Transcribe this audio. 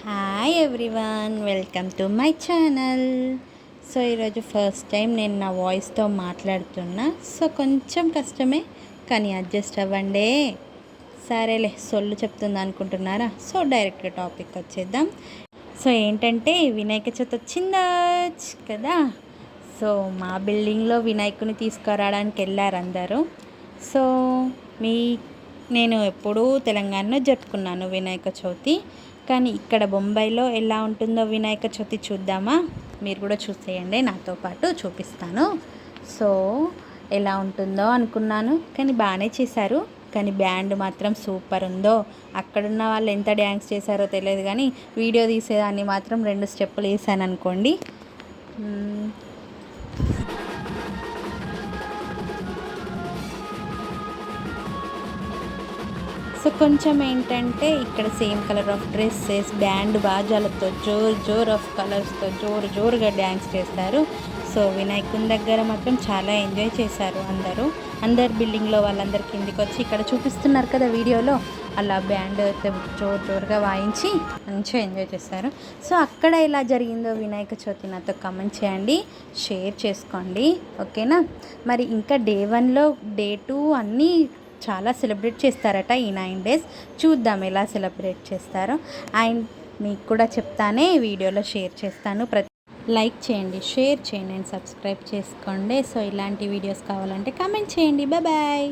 Hi everyone, welcome to my channel. So ఈరోజు first time నేను నా వాయిస్తో మాట్లాడుతున్నా. సో కొంచెం కష్టమే, కానీ అడ్జస్ట్ అవ్వండి. సరేలే, సొల్లు చెప్తుంది అనుకుంటున్నారా? సో డైరెక్ట్గా టాపిక్ వచ్చేద్దాం. సో ఏంటంటే వినాయక చవితి వచ్చిందా కదా. సో మా బిల్డింగ్లో వినాయకుని తీసుకురావడానికి వెళ్ళారు అందరూ. సో మీ నేను ఎప్పుడూ తెలంగాణలో జరుపుకున్నాను వినాయక చవితి, కానీ ఇక్కడ బొంబాయిలో ఎలా ఉంటుందో వినాయక చవితి చూద్దామా? మీరు కూడా చూసేయండి, నాతో పాటు చూపిస్తాను. సో ఎలా ఉంటుందో అనుకున్నాను, కానీ బాగానే చేశారు. కానీ బ్యాండ్ మాత్రం సూపర్ ఉందో. అక్కడున్న వాళ్ళు ఎంత డ్యాన్స్ చేశారో తెలియదు, కానీ వీడియో తీసేదాన్ని మాత్రం 2 స్టెప్పులు వేసాను అనుకోండి. సో కొంచెం ఏంటంటే ఇక్కడ same colour of dresses, band బాజాలతో జోర్ ఆఫ్ కలర్స్తో జోరుగా డ్యాన్స్ చేస్తారు. సో వినాయకుని దగ్గర మాత్రం చాలా ఎంజాయ్ చేశారు అందరు బిల్డింగ్లో వాళ్ళందరి కిందికి వచ్చి ఇక్కడ చూపిస్తున్నారు కదా వీడియోలో, అలా బ్యాండ్ జోరుగా వాయించి మంచిగా ఎంజాయ్ చేస్తారు. సో అక్కడ ఎలా జరిగిందో వినాయక చవితి నాతో కమెంట్ చేయండి, షేర్ చేసుకోండి, ఓకేనా? మరి ఇంకా డే 1లో డే 2 అన్నీ చాలా సెలబ్రేట్ చేస్తారట ఈ 9 days. చూద్దాం ఎలా సెలబ్రేట్ చేస్తారో. అండ్ మీకు కూడా చెప్తానే వీడియోలో షేర్ చేస్తాను. లైక్ చేయండి, షేర్ చేయండి అండ్ సబ్స్క్రైబ్ చేసుకోండి. సో ఇలాంటి వీడియోస్ కావాలంటే కామెంట్ చేయండి. బాయ్.